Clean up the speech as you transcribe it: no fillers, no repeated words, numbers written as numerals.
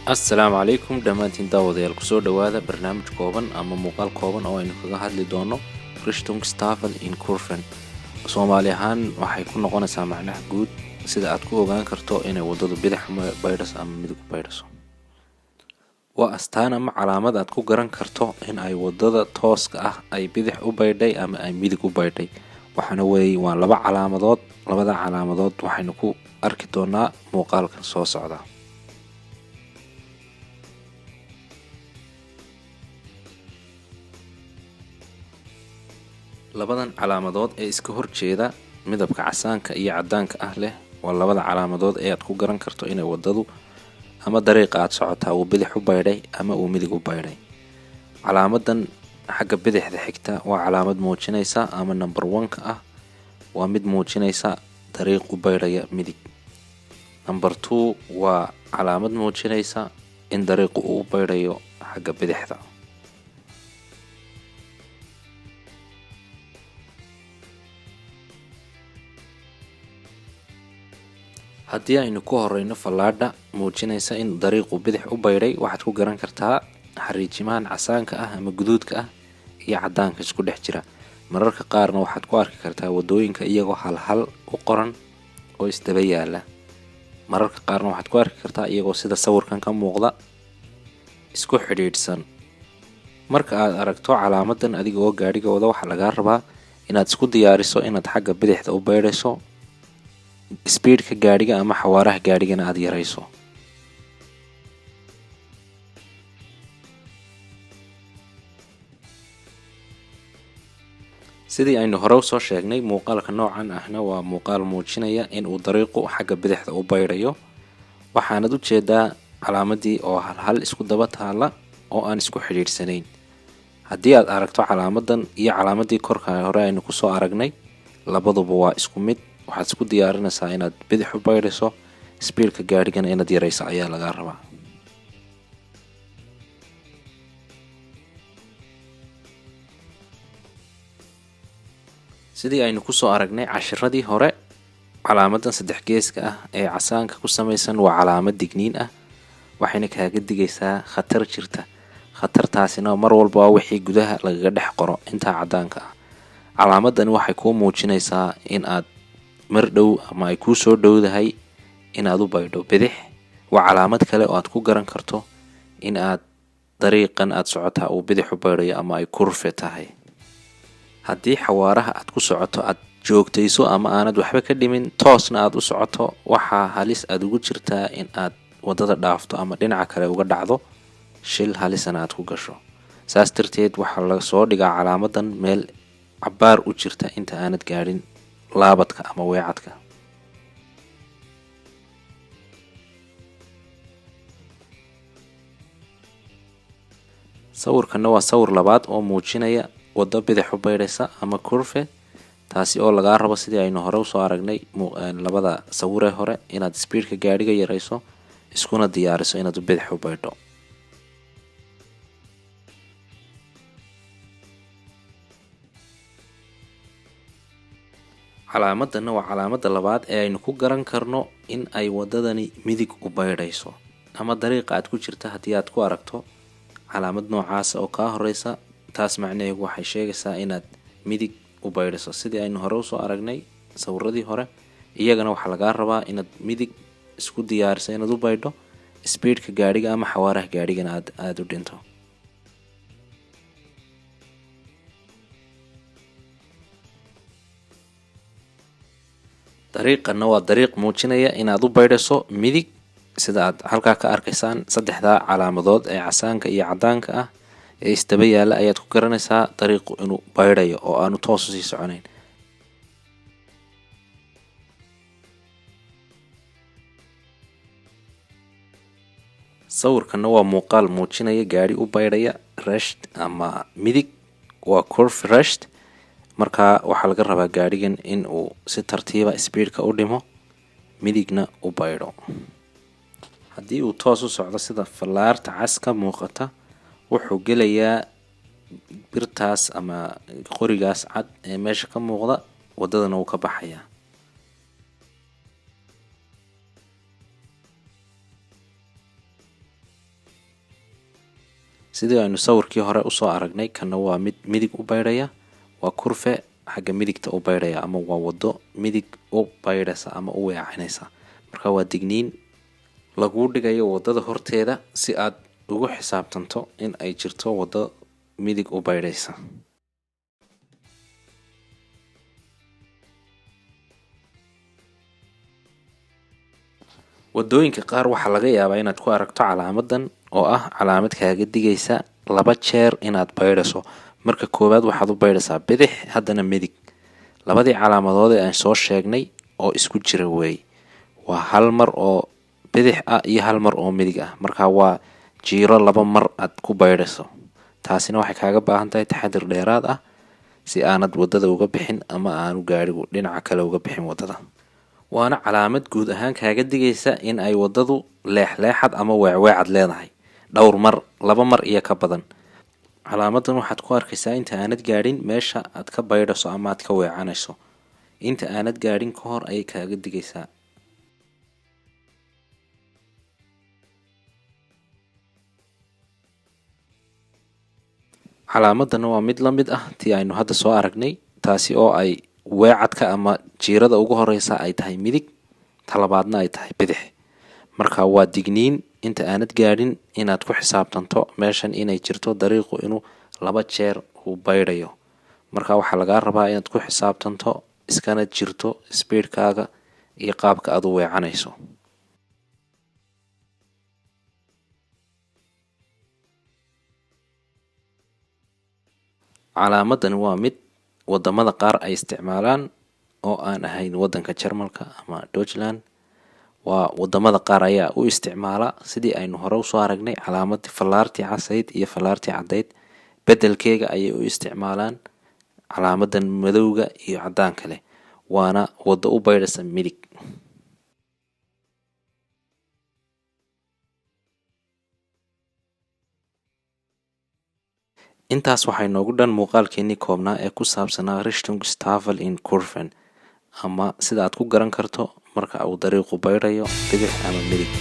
السلام عليكم دمانتين داوديال kusoo dhawaada barnaamij kooban ama muuqaal kooban oo aynu kaga hadli doono Richtungstafel in Kurven. Soomaali ahaan waxay ku noqonaysaa macnaha guud sida aad ku ogaan karto inay wadadu bidix baydhas ama midig baydhaso. Waa astaan ama calaamad aad ku garan karto in ay wadada tooska ah ay bidix u baydhay ama ay midig u baydhay. Waxaana waa laba calaamadood, labada calaamadood waxaynu ku arki doonaa muuqaalkan soo socda. labadan calaamadood ee iska horjeeda midabka casaanka iyo cadaanka ah leh waa labada calaamadood ee aad ku garan karto inay wadadu ama dariiqa aad socotaa uu bidix u baydhay ama uu midig u baydhay. Calaamadan xagga bidixda xigta waa calaamad muujinaysa ama number 1 ah waa mid muujinaysa dariiq u baydhaya midig. Number 2 waa calaamad muujinaysa in dariiqu uu baydhayo xagga bidixda. haddii aynu ku horeyno fallaadha muujinaysa in dariiqu bidix u baydhay waxaad ku garan kartaa xariijimahan casaanka ah ama guduudka ah iyo cadaanka isku dhex jira. Mararka qaarna waxaad ku arki kartaa wadooyinka iyagoo hal u qoran oo isdaba yaala. Mararka qaarna waxaad ku arki kartaa iyagoo sida sawirkan ka muuqda isku xidhiidhsan. Marka aad aragto calaamadan adigoo gaadhiga wada waxa laga rabaa inaad isku diyaariso inaad xagga bidixda u baydhayso. Speedka gaadhiga ama xawaaraha gaadhigana aad yarayso. sidii aynu hore u soo sheegnay muuqaalka noocan ahna waa muuqaal muujinaya in uu dariiqu xagga bidixda u baydhayo. waxaanad u jeedaa calaamadii oo hal isku daba taala oo aan isku xidhiidhsanayn. haddii aad aragto calaamadan iyo calaamadii korka hore aynu ku soo aragnay labaduba waa isku mid. waxaad isku diyaarinaysaa inaad bidix u baydhayso. speedka gaadhigana inaad yarayso ayaa laga rabaa. sidii aynu ku soo aragnay cashiradii hore calaamadan saddex geeska ah ee casaanka ku samaysan waa calaamad digniin ah waxayna kaaga digaysaa khatar jirta. khatartaasina mar walba waa wixii gudaha lagaga dhex qoro inta cadaanka ah. calaamadani waxay kuu muujinaysaa in aad mar dhow ama ay ku soo dhowdahay inaad u baydho bidix. waa calaamad kale oo aad ku garan karto in aad dariiqan aad socotaa uu bidix u baydhayo ama ay kurve tahay. haddii xawaaraha aad ku socoto aad joogtayso ama aanad waxba ka dhimin toosna aad u socoto waxaa halis aad ugu jirtaa in aad wadada dhaafto ama dhinaca kale uga dhacdo shil halisana aad ku gasho. saas darteed waxaa la soo dhigaa calaamadan meel cabaar u jirta inta aanad gaadhin laabadka ama weecadka. sawirkana waa sawir labaad oo muujinaya wado bidix u baydhaysa ama kurve taasi oo laga rabo sidii aynu hore u soo aragnay labada sawiree hore inaad speedka gaadhiga yarayso iskuna diyaariso inaad bidix u baydho. calaamadana waa calaamada labaad ee aynu ku garan karno in ay wadadani midig u baydhayso ama dariiqa aad ku jirta. haddii aad ku aragto calaamad noocaas oo ka horeysa taas macnaheedu waxay sheegaysaa inaad midig u baydhayso. sidii aynu hore u soo aragnay sawiradii hore iyagana waxaa laga rabaa inaad midig isku diyaariso inaad u baydho. speedka gaadhiga ama xawaaraha gaadhigana aad u dhinto. dariiqana waa dariiq muujinaya inaad u baydhayso midig sida aad halkaa ka arkaysaan saddexda calaamadood ee casaanka iyo cadaanka ah ee isdaba yaala ayaad ku garanaysaa dariiqu inuu baydhayo oo aanu toos u sii soconayn. sawirkana waa muuqaal muujinaya gaadhi u baydhaya rasht ama midig waa curve rasht. markaa waxaa laga rabaa gaadhigan in uu si tartiiba speedka u dhimo midigna u baydho. haddii uu toos u socdo sida fallaarta cas ka muuqata wuxuu gelayaa birtaas ama qorigaas cad ee meesha ka muuqda wadadana uu ka baxayaa. sidii aynu sawirkii hore usoo aragnay, kana waa mid midig u baydhaya, waa kurfe xagga midigta u baydhaya, ama waa wado midig u baydhaysa ama u weecanaysa. marka waa digniin lagu dhigayo wadada horteeda si aad ugu xisaabtanto in ay jirto wado midig u baydhaysa. wadooyinka qaar waxaa laga yaabaa inaad ku aragto calaamadan oo ah calaamad kaaga digaysa 2 jeer inaad baydhayso. marka koowaad waxaad u baydhaysaa bidix, haddana midig. labadii calaamadood ee aan soo sheegnay oo isku jira weey. waa hal mar oo bidix ah iyo hal mar oo midig ah. marka waa jiiro 2 mar aad ku baydhayso. taasina waxay kaaga baahan tahay taxadir dheeraad ah si aanad wadada uga bixin ama aanu gaarigu dhinaca kale uga bixin wadada. waana calaamad guud ahaan kaaga digaysa in ay wadadu leexleexad ama weecweecad leedahay dhowr mar, 2 mar iyo ka badan. calaamadan waxaad ku arkaysaa inta aanad gaadhin meesha aad ka baydhayso ama aad ka weecanayso. inta aanad gaadhin ka hor ayay kaaga digaysaa. calaamadan waa mid la mid ah tii aynu hadda soo aragnay, taasi oo ay weecadka ama jiirada ugu horeysa ay tahay midig, talabaadna ay tahay bidix. marka waa digniin inta aanad gaadhin inaad ku xisaabtanto meeshan inay jirto dariiqu inuu 2 jeer u baydhayo. marka waxaa lagaa rabaa inaad ku xisaabtanto iskana jirto speedkaaga iyo qaabka aad u weecanayso. calaamadan waa mid wadamada qaar ay isticmaalaan oo aan ahayn wadanka Jarmalka ama Deutschland. waa wadamada qaar ayaa u isticmaala sidii aynu hore usoo aragnay calaamadii falaartii casayd iyo falaartii cadayd. bedelkeega ayay u isticmaalaan calaamadan madowga iyo cadaan kale, waana wado u baydhaysa midig. intaas waxay noogu dhan muuqaalkeenii koobnaa ee ku saabsanaa Richtungstafel in Kurven, ama sida aad ku garan karto marka uu dariiqu baydhayo bidix ama midig.